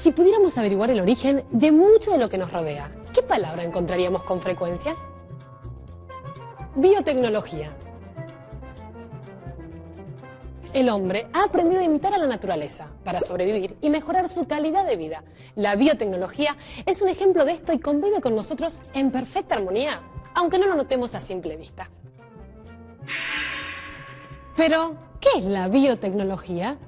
Si pudiéramos averiguar el origen de mucho de lo que nos rodea, ¿qué palabra encontraríamos con frecuencia? Biotecnología. El hombre ha aprendido a imitar a la naturaleza para sobrevivir y mejorar su calidad de vida. La biotecnología es un ejemplo de esto y convive con nosotros en perfecta armonía, aunque no lo notemos a simple vista. Pero, ¿qué es la biotecnología?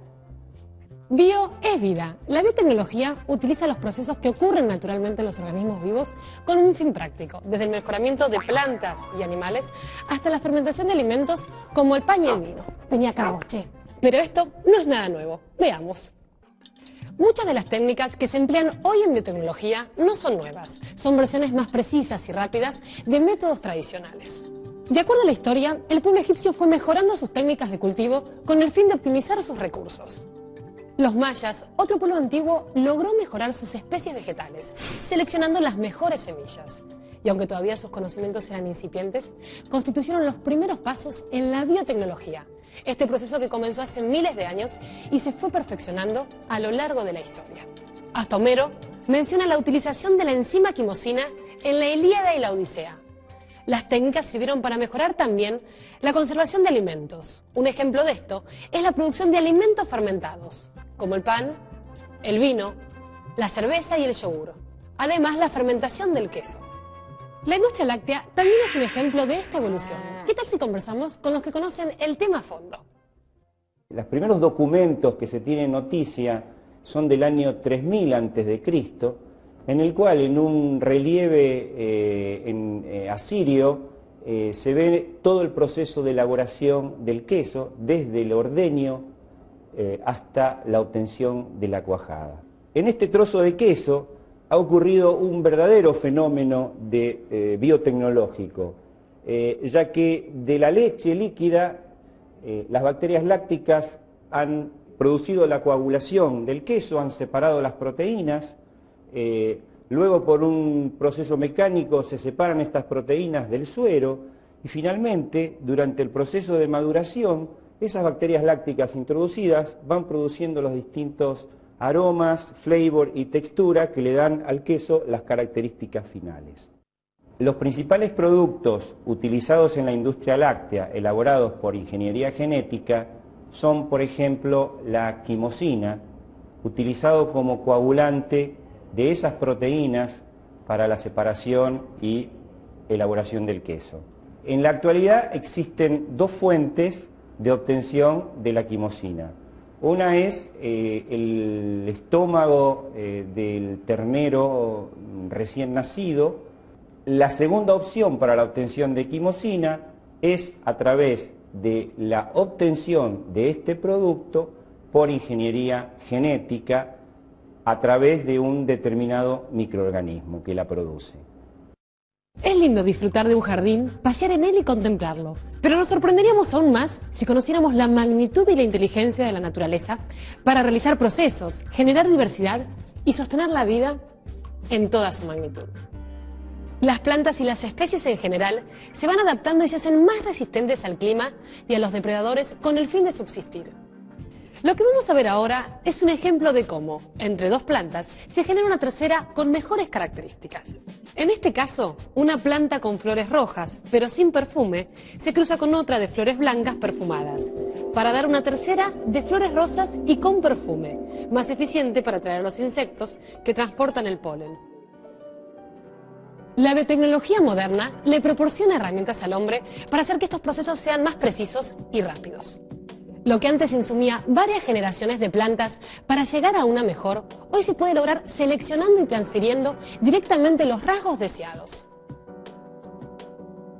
Bio es vida. La biotecnología utiliza los procesos que ocurren naturalmente en los organismos vivos con un fin práctico, desde el mejoramiento de plantas y animales hasta la fermentación de alimentos como el pan y el vino. Venía acá vos, che. Pero esto no es nada nuevo. Veamos. Muchas de las técnicas que se emplean hoy en biotecnología no son nuevas, son versiones más precisas y rápidas de métodos tradicionales. De acuerdo a la historia, el pueblo egipcio fue mejorando sus técnicas de cultivo con el fin de optimizar sus recursos. Los mayas, otro pueblo antiguo, logró mejorar sus especies vegetales, seleccionando las mejores semillas. Y aunque todavía sus conocimientos eran incipientes, constituyeron los primeros pasos en la biotecnología, este proceso que comenzó hace miles de años y se fue perfeccionando a lo largo de la historia. Hasta Homero menciona la utilización de la enzima quimosina en la Ilíada y la Odisea. Las técnicas sirvieron para mejorar también la conservación de alimentos. Un ejemplo de esto es la producción de alimentos fermentados, como el pan, el vino, la cerveza y el yogur. Además, la fermentación del queso. La industria láctea también es un ejemplo de esta evolución. ¿Qué tal si conversamos con los que conocen el tema a fondo? Los primeros documentos que se tienen noticia son del año 3000 a.C., en el cual en un relieve asirio se ve todo el proceso de elaboración del queso, desde el ordeño hasta la obtención de la cuajada. En este trozo de queso ha ocurrido un verdadero fenómeno biotecnológico, ya que de la leche líquida las bacterias lácticas han producido la coagulación del queso, han separado las proteínas, luego por un proceso mecánico se separan estas proteínas del suero y finalmente durante el proceso de maduración esas bacterias lácticas introducidas van produciendo los distintos aromas, flavor y textura que le dan al queso las características finales. Los principales productos utilizados en la industria láctea elaborados por ingeniería genética son, por ejemplo, la quimosina, utilizado como coagulante de esas proteínas para la separación y elaboración del queso. En la actualidad existen dos fuentes de obtención de la quimosina. Una es el estómago del ternero recién nacido. La segunda opción para la obtención de quimosina es a través de la obtención de este producto por ingeniería genética a través de un determinado microorganismo que la produce. Es lindo disfrutar de un jardín, pasear en él y contemplarlo, pero nos sorprenderíamos aún más si conociéramos la magnitud y la inteligencia de la naturaleza para realizar procesos, generar diversidad y sostener la vida en toda su magnitud. Las plantas y las especies en general se van adaptando y se hacen más resistentes al clima y a los depredadores con el fin de subsistir. Lo que vamos a ver ahora es un ejemplo de cómo, entre dos plantas, se genera una tercera con mejores características. En este caso, una planta con flores rojas, pero sin perfume, se cruza con otra de flores blancas perfumadas, para dar una tercera de flores rosas y con perfume, más eficiente para atraer a los insectos que transportan el polen. La biotecnología moderna le proporciona herramientas al hombre para hacer que estos procesos sean más precisos y rápidos. Lo que antes insumía varias generaciones de plantas para llegar a una mejor, hoy se puede lograr seleccionando y transfiriendo directamente los rasgos deseados.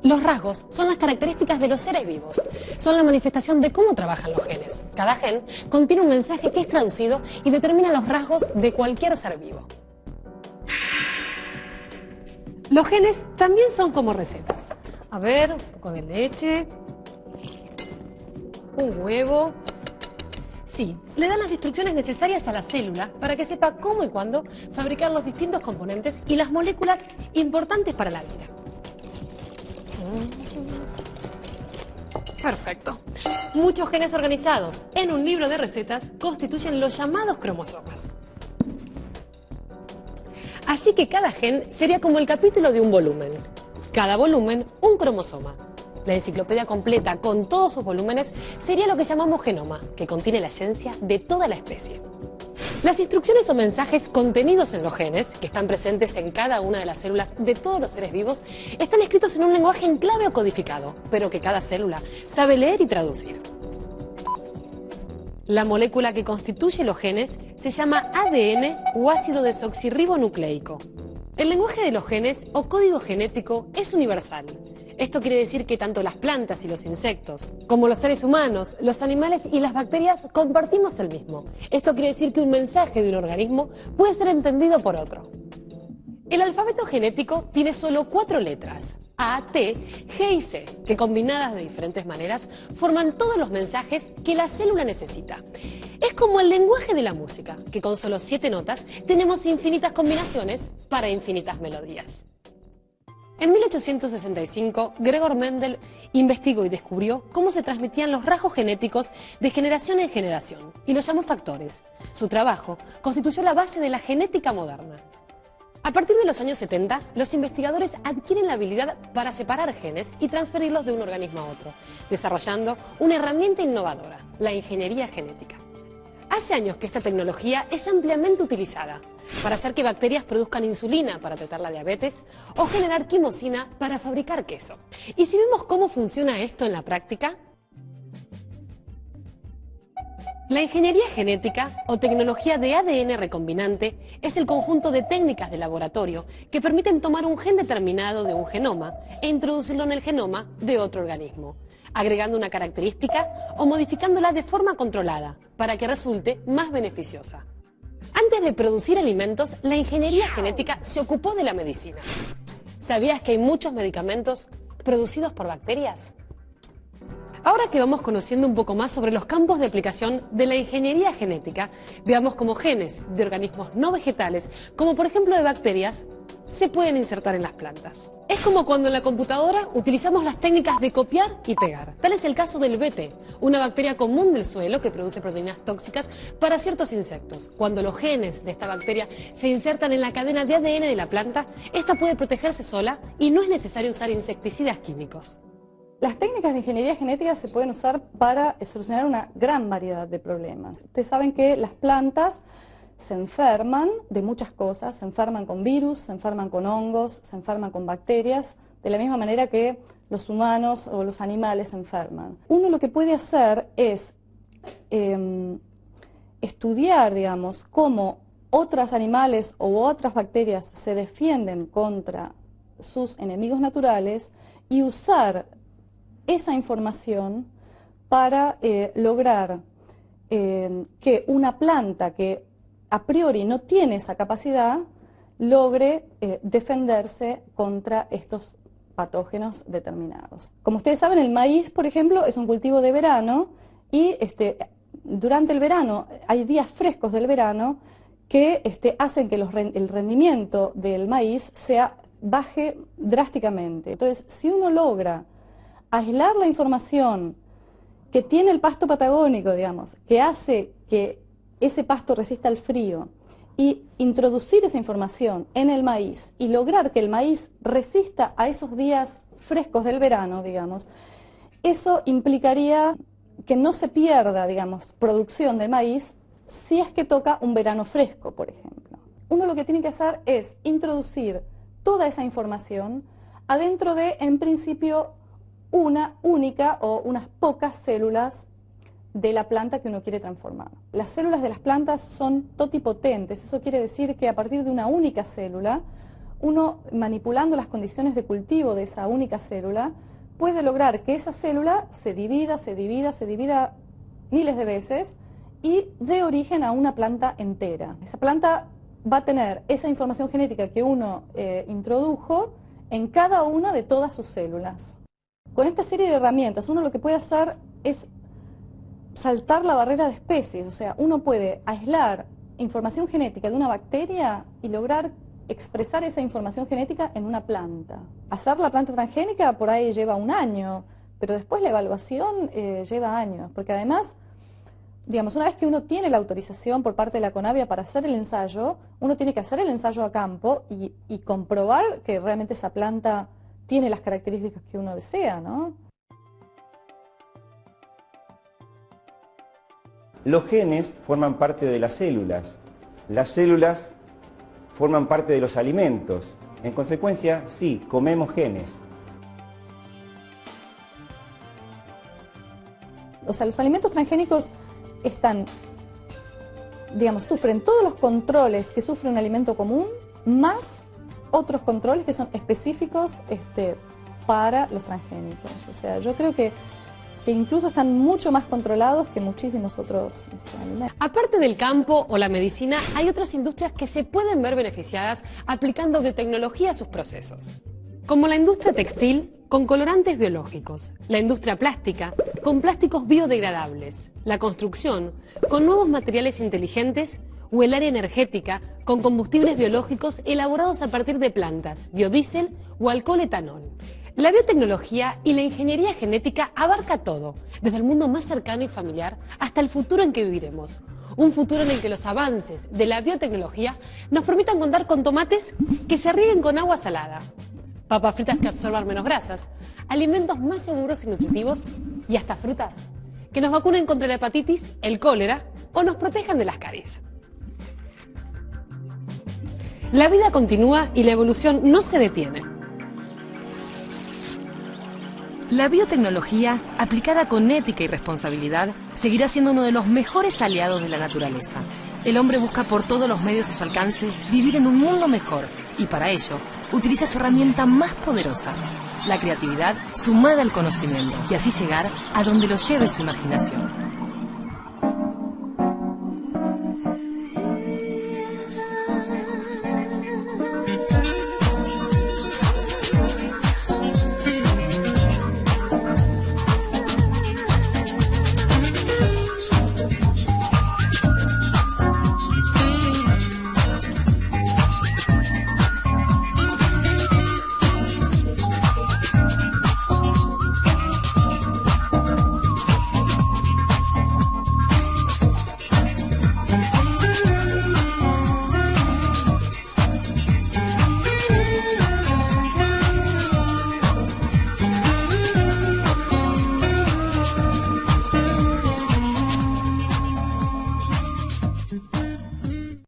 Los rasgos son las características de los seres vivos, son la manifestación de cómo trabajan los genes. Cada gen contiene un mensaje que es traducido y determina los rasgos de cualquier ser vivo. Los genes también son como recetas. A ver, un poco de leche, un huevo. Sí, le dan las instrucciones necesarias a la célula para que sepa cómo y cuándo fabricar los distintos componentes y las moléculas importantes para la vida. Perfecto. Muchos genes organizados en un libro de recetas constituyen los llamados cromosomas. Así que cada gen sería como el capítulo de un volumen. Cada volumen, un cromosoma. La enciclopedia completa con todos sus volúmenes sería lo que llamamos genoma, que contiene la esencia de toda la especie. Las instrucciones o mensajes contenidos en los genes, que están presentes en cada una de las células de todos los seres vivos, están escritos en un lenguaje en clave o codificado, pero que cada célula sabe leer y traducir. La molécula que constituye los genes se llama ADN o ácido desoxirribonucleico. El lenguaje de los genes o código genético es universal. Esto quiere decir que tanto las plantas y los insectos, como los seres humanos, los animales y las bacterias compartimos el mismo. Esto quiere decir que un mensaje de un organismo puede ser entendido por otro. El alfabeto genético tiene solo 4 letras, A, T, G y C, que combinadas de diferentes maneras forman todos los mensajes que la célula necesita. Es como el lenguaje de la música, que con solo 7 notas tenemos infinitas combinaciones para infinitas melodías. En 1865, Gregor Mendel investigó y descubrió cómo se transmitían los rasgos genéticos de generación en generación, y los llamó factores. Su trabajo constituyó la base de la genética moderna. A partir de los años 70, los investigadores adquieren la habilidad para separar genes y transferirlos de un organismo a otro, desarrollando una herramienta innovadora, la ingeniería genética. Hace años que esta tecnología es ampliamente utilizada para hacer que bacterias produzcan insulina para tratar la diabetes o generar quimosina para fabricar queso. ¿Y si vemos cómo funciona esto en la práctica? La ingeniería genética o tecnología de ADN recombinante es el conjunto de técnicas de laboratorio que permiten tomar un gen determinado de un genoma e introducirlo en el genoma de otro organismo, agregando una característica o modificándola de forma controlada para que resulte más beneficiosa. Antes de producir alimentos, la ingeniería genética se ocupó de la medicina. ¿Sabías que hay muchos medicamentos producidos por bacterias? Ahora que vamos conociendo un poco más sobre los campos de aplicación de la ingeniería genética, veamos cómo genes de organismos no vegetales, como por ejemplo de bacterias, se pueden insertar en las plantas. Es como cuando en la computadora utilizamos las técnicas de copiar y pegar. Tal es el caso del BT, una bacteria común del suelo que produce proteínas tóxicas para ciertos insectos. Cuando los genes de esta bacteria se insertan en la cadena de ADN de la planta, esta puede protegerse sola y no es necesario usar insecticidas químicos. Las técnicas de ingeniería genética se pueden usar para solucionar una gran variedad de problemas. Ustedes saben que las plantas se enferman de muchas cosas, se enferman con virus, se enferman con hongos, se enferman con bacterias, de la misma manera que los humanos o los animales se enferman. Uno lo que puede hacer es estudiar, digamos, cómo otros animales u otras bacterias se defienden contra sus enemigos naturales y usar esa información para lograr que una planta que a priori no tiene esa capacidad logre defenderse contra estos patógenos determinados. Como ustedes saben, el maíz, por ejemplo, es un cultivo de verano y durante el verano hay días frescos del verano que hacen que el rendimiento del maíz baje drásticamente. Entonces, si uno logra aislar la información que tiene el pasto patagónico, digamos, que hace que ese pasto resista al frío, y introducir esa información en el maíz y lograr que el maíz resista a esos días frescos del verano, digamos, eso implicaría que no se pierda, digamos, producción del maíz si es que toca un verano fresco, por ejemplo. Uno lo que tiene que hacer es introducir toda esa información adentro de, en principio, una única o unas pocas células de la planta que uno quiere transformar. Las células de las plantas son totipotentes, eso quiere decir que a partir de una única célula, uno manipulando las condiciones de cultivo de esa única célula, puede lograr que esa célula se divida miles de veces y dé origen a una planta entera. Esa planta va a tener esa información genética que uno introdujo en cada una de todas sus células. Con esta serie de herramientas uno lo que puede hacer es saltar la barrera de especies, o sea, uno puede aislar información genética de una bacteria y lograr expresar esa información genética en una planta. Hacer la planta transgénica por ahí lleva un año, pero después la evaluación lleva años, porque además digamos, una vez que uno tiene la autorización por parte de la CONAVIA para hacer el ensayo, uno tiene que hacer el ensayo a campo y comprobar que realmente esa planta tiene las características que uno desea, ¿no? Los genes forman parte de las células forman parte de los alimentos. En consecuencia, sí, comemos genes. O sea, los alimentos transgénicos están, digamos, sufren todos los controles que sufre un alimento común, más otros controles que son específicos para los transgénicos. O sea, yo creo que incluso están mucho más controlados que muchísimos otros alimentos. Aparte del campo o la medicina, hay otras industrias que se pueden ver beneficiadas aplicando biotecnología a sus procesos. Como la industria textil, con colorantes biológicos, la industria plástica, con plásticos biodegradables, la construcción, con nuevos materiales inteligentes, o el área energética, con combustibles biológicos elaborados a partir de plantas, biodiesel o alcohol etanol. La biotecnología y la ingeniería genética abarca todo, desde el mundo más cercano y familiar hasta el futuro en que viviremos. Un futuro en el que los avances de la biotecnología nos permitan contar con tomates que se rieguen con agua salada, papas fritas que absorban menos grasas, alimentos más seguros y nutritivos y hasta frutas que nos vacunen contra la hepatitis, el cólera o nos protejan de las caries. La vida continúa y la evolución no se detiene. La biotecnología, aplicada con ética y responsabilidad, seguirá siendo uno de los mejores aliados de la naturaleza. El hombre busca por todos los medios a su alcance vivir en un mundo mejor y para ello utiliza su herramienta más poderosa, la creatividad sumada al conocimiento, y así llegar a donde lo lleve su imaginación.